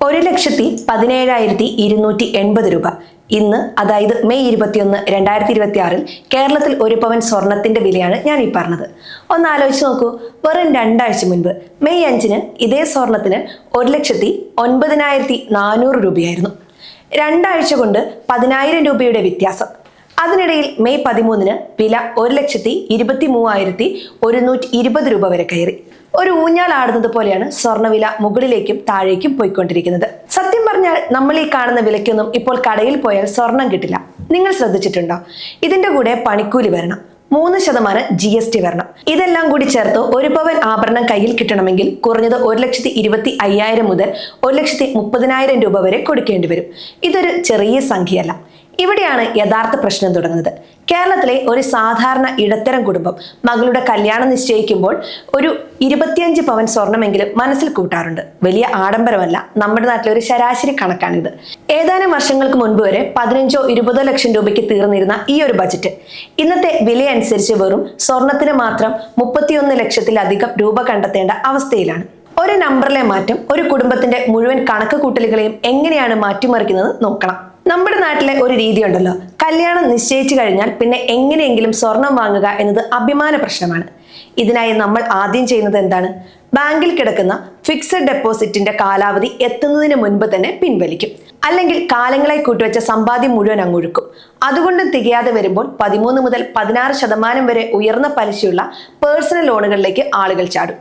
1,17,280 രൂപ. ഇന്ന്, അതായത് മെയ് 21, 2026 കേരളത്തിൽ ഒരു പവൻ സ്വർണത്തിന്റെ വിലയാണ് ഞാൻ ഈ പറഞ്ഞത്. ഒന്ന് ആലോചിച്ച് നോക്കൂ, വെറും 2 ആഴ്ച മുൻപ് മെയ് 5 ഇതേ സ്വർണത്തിന് 1,09,400 രൂപയായിരുന്നു. 2 ആഴ്ച കൊണ്ട് 10,000 രൂപയുടെ വ്യത്യാസം. അതിനിടയിൽ മെയ് 13 വില 1,23,120 രൂപ വരെ കയറി. ഒരു ഊഞ്ഞാൽ ആടുന്നത് പോലെയാണ് സ്വർണ്ണവില മുകളിലേക്കും താഴേക്കും പോയിക്കൊണ്ടിരിക്കുന്നത്. സത്യം പറഞ്ഞാൽ നമ്മൾ ഈ കാണുന്ന വിലയ്ക്കൊന്നും ഇപ്പോൾ കടയിൽ പോയാൽ സ്വർണം കിട്ടില്ല. നിങ്ങൾ ശ്രദ്ധിച്ചിട്ടുണ്ടോ? ഇതിന്റെ കൂടെ പണിക്കൂലി വരണം, 3% GST വരണം. ഇതെല്ലാം കൂടി ചേർത്ത് ഒരു പവൻ ആഭരണം കയ്യിൽ കിട്ടണമെങ്കിൽ കുറഞ്ഞത് 1,25,000 മുതൽ 1,30,000 രൂപ വരെ കൊടുക്കേണ്ടി വരും. ഇതൊരു ചെറിയ സംഖ്യയല്ല. ഇവിടെയാണ് യഥാർത്ഥ പ്രശ്നം തുടങ്ങുന്നത്. കേരളത്തിലെ ഒരു സാധാരണ ഇടത്തരം കുടുംബം മകളുടെ കല്യാണം നിശ്ചയിക്കുമ്പോൾ ഒരു 25 പവൻ സ്വർണമെങ്കിലും മനസ്സിൽ കൂട്ടാറുണ്ട്. വലിയ ആഡംബരമല്ല, നമ്മുടെ നാട്ടിലെ ഒരു ശരാശരി കണക്കാണിത്. ഏതാനും വർഷങ്ങൾക്ക് മുൻപ് വരെ 15-20 ലക്ഷം രൂപയ്ക്ക് തീർന്നിരുന്ന ഈ ഒരു ബജറ്റ് ഇന്നത്തെ വിലയനുസരിച്ച് വെറും സ്വർണത്തിന് മാത്രം 31 ലക്ഷത്തിലധികം രൂപ കണ്ടെത്തേണ്ട അവസ്ഥയിലാണ്. ഒരു നമ്പറിലെ മാറ്റം ഒരു കുടുംബത്തിന്റെ മുഴുവൻ കണക്ക് കൂട്ടലുകളെയും എങ്ങനെയാണ് മാറ്റിമറിക്കുന്നത് നോക്കണം. നമ്മുടെ നാട്ടിലെ ഒരു രീതി ഉണ്ടല്ലോ, കല്യാണം നിശ്ചയിച്ചു കഴിഞ്ഞാൽ പിന്നെ എങ്ങനെയെങ്കിലും സ്വർണം വാങ്ങുക എന്നത് അഭിമാന പ്രശ്നമാണ്. ഇതിനായി നമ്മൾ ആദ്യം ചെയ്യുന്നത് എന്താണ്? ബാങ്കിൽ കിടക്കുന്ന ഫിക്സഡ് ഡെപ്പോസിറ്റിന്റെ കാലാവധി എത്തുന്നതിന് മുൻപ് തന്നെ പിൻവലിക്കും. അല്ലെങ്കിൽ കാലങ്ങളായി കൂട്ടിവെച്ച സമ്പാദ്യം മുഴുവൻ അങ്ങൊഴുക്കും. അതുകൊണ്ട് തികയാതെ വരുമ്പോൾ 13 മുതൽ 16% വരെ ഉയർന്ന പലിശയുള്ള പേഴ്സണൽ ലോണുകളിലേക്ക് ആളുകൾ ചാടും.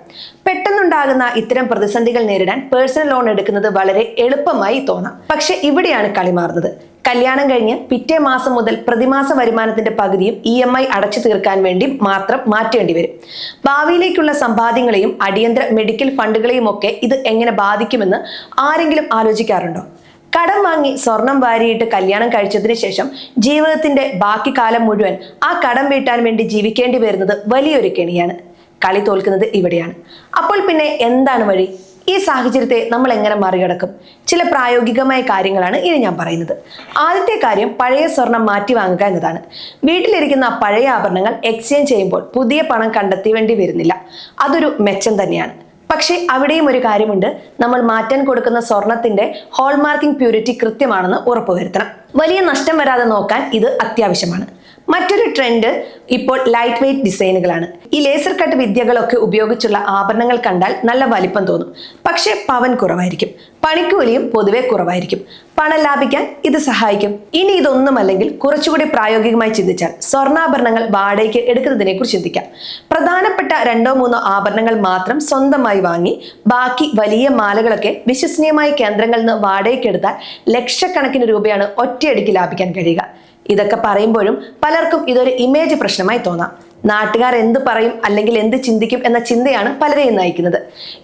പെട്ടെന്നുണ്ടാകുന്ന ഇത്തരം പ്രതിസന്ധികൾ നേരിടാൻ പേഴ്സണൽ ലോൺ എടുക്കുന്നത് വളരെ എളുപ്പമായി തോന്നാം. പക്ഷെ ഇവിടെയാണ് കളി മാറുന്നത്. കല്യാണം കഴിഞ്ഞ് പിറ്റേ മാസം മുതൽ പ്രതിമാസ വരുമാനത്തിന്റെ പകുതിയും EMI അടച്ചു തീർക്കാൻ വേണ്ടി മാത്രം മാറ്റേണ്ടി വരും. ഭാവിയിലേക്കുള്ള സമ്പാദ്യങ്ങളെയും അടിയന്തര മെഡിക്കൽ ഫണ്ടുകളെയും ഒക്കെ ഇത് എങ്ങനെ ബാധിക്കുമെന്ന് ആരെങ്കിലും ആലോചിക്കാറുണ്ടോ? കടം വാങ്ങി സ്വർണം വാരിയിട്ട് കല്യാണം കഴിച്ചതിന് ശേഷം ജീവിതത്തിന്റെ ബാക്കി കാലം മുഴുവൻ ആ കടം വീട്ടാൻ വേണ്ടി ജീവിക്കേണ്ടി വരുന്നത് വലിയൊരു കെണിയാണ്. കളി തോൽക്കുന്നത് ഇവിടെയാണ്. അപ്പോൾ പിന്നെ എന്താണ് വഴി? ഈ സാഹചര്യത്തെ നമ്മൾ എങ്ങനെ മറികടക്കും? ചില പ്രായോഗികമായ കാര്യങ്ങളാണ് ഇനി ഞാൻ പറയുന്നത്. ആദ്യത്തെ കാര്യം പഴയ സ്വർണം മാറ്റി വാങ്ങുക എന്നതാണ്. വീട്ടിലിരിക്കുന്ന പഴയ ആഭരണങ്ങൾ എക്സ്ചേഞ്ച് ചെയ്യുമ്പോൾ പുതിയ പണം കണ്ടെത്തേണ്ടി വരുന്നില്ല. അതൊരു മെച്ചം തന്നെയാണ്. പക്ഷേ അവിടെയും ഒരു കാര്യമുണ്ട്. നമ്മൾ മാറ്റാൻ കൊടുക്കുന്ന സ്വർണത്തിന്റെ ഹോൾമാർക്കിംഗ് പ്യൂരിറ്റി കൃത്യമാണെന്ന് ഉറപ്പുവരുത്തണം. വലിയ നഷ്ടം വരാതെ നോക്കാൻ ഇത് അത്യാവശ്യമാണ്. മറ്റൊരു ട്രെൻഡ് ഇപ്പോൾ ലൈറ്റ് വെയ്റ്റ് ഡിസൈനുകളാണ്. ഈ ലേസർ കട്ട് വിദ്യകളൊക്കെ ഉപയോഗിച്ചുള്ള ആഭരണങ്ങൾ കണ്ടാൽ നല്ല വലിപ്പം തോന്നും, പക്ഷേ പവൻ കുറവായിരിക്കും. പണിക്കൂലിയും പൊതുവെ കുറവായിരിക്കും. പണം ലാഭിക്കാൻ ഇത് സഹായിക്കും. ഇനി ഇതൊന്നുമല്ലെങ്കിൽ കുറച്ചുകൂടി പ്രായോഗികമായി ചിന്തിച്ചാൽ സ്വർണ്ണാഭരണങ്ങൾ വാടകയ്ക്ക് എടുക്കുന്നതിനെ കുറിച്ച് ചിന്തിക്കാം. പ്രധാനപ്പെട്ട 2-3 ആഭരണങ്ങൾ മാത്രം സ്വന്തമായി വാങ്ങി ബാക്കി വലിയ മാലകളൊക്കെ വിശ്വസനീയമായ കേന്ദ്രങ്ങളിൽ നിന്ന് വാടകയ്ക്ക് എടുത്താൽ ലക്ഷക്കണക്കിന് രൂപയാണ് ഒറ്റയടിക്ക് ലാഭിക്കാൻ കഴിയുക. ഇതൊക്കെ പറയുമ്പോഴും പലർക്കും ഇതൊരു ഇമേജ് പ്രശ്നമായി തോന്നാം. നാട്ടുകാർ എന്ത് പറയും അല്ലെങ്കിൽ എന്ത് ചിന്തിക്കും എന്ന ചിന്തയാണ് പലരെയും നയിക്കുന്നത്.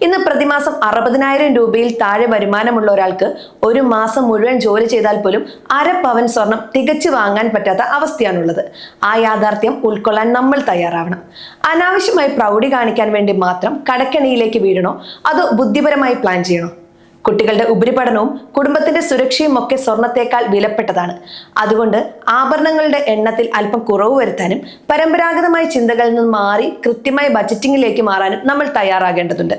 ഇന്ന് പ്രതിമാസം 60,000 രൂപയിൽ താഴെ വരുമാനമുള്ള ഒരാൾക്ക് ഒരു മാസം മുഴുവൻ ജോലി ചെയ്താൽ പോലും 1/2 പവൻ സ്വർണം തികച്ചു വാങ്ങാൻ പറ്റാത്ത അവസ്ഥയാണുള്ളത്. ആ യാഥാർത്ഥ്യം ഉൾക്കൊള്ളാൻ നമ്മൾ തയ്യാറാവണം. അനാവശ്യമായി പ്രൗഢി കാണിക്കാൻ വേണ്ടി മാത്രം കടക്കെണിയിലേക്ക് വീഴണോ അതോ ബുദ്ധിപരമായി പ്ലാൻ ചെയ്യണോ? കുട്ടികളുടെ ഉപരിപഠനവും കുടുംബത്തിന്റെ സുരക്ഷയും ഒക്കെ സ്വർണത്തേക്കാൾ വിലപ്പെട്ടതാണ്. അതുകൊണ്ട് ആഭരണങ്ങളുടെ എണ്ണത്തിൽ അല്പം കുറവ് വരുത്താനും പരമ്പരാഗതമായ ചിന്തകളിൽ നിന്ന് മാറി കൃത്യമായ ബജറ്റിംഗിലേക്ക് മാറാനും നമ്മൾ തയ്യാറാകേണ്ടതുണ്ട്.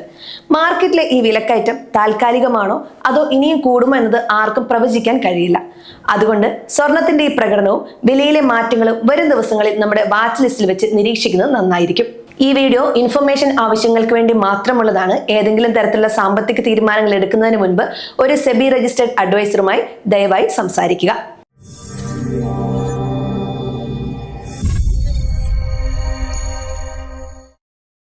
മാർക്കറ്റിലെ ഈ വിലക്കയറ്റം താൽക്കാലികമാണോ അതോ ഇനിയും കൂടുമോ എന്നത് ആർക്കും പ്രവചിക്കാൻ കഴിയില്ല. അതുകൊണ്ട് സ്വർണത്തിന്റെ ഈ പ്രകടനവും വിലയിലെ മാറ്റങ്ങളും വരും ദിവസങ്ങളിൽ നമ്മുടെ വാച്ച് ലിസ്റ്റിൽ വെച്ച് നിരീക്ഷിക്കുന്നത് നന്നായിരിക്കും. ഈ വീഡിയോ ഇൻഫർമേഷൻ ആവശ്യങ്ങൾക്ക് വേണ്ടി മാത്രമുള്ളതാണ്. ഏതെങ്കിലും തരത്തിലുള്ള സാമ്പത്തിക തീരുമാനങ്ങൾ എടുക്കുന്നതിന് മുൻപ് ഒരു സെബി രജിസ്റ്റേർഡ് അഡ്വൈസറുമായി ദയവായി സംസാരിക്കുക.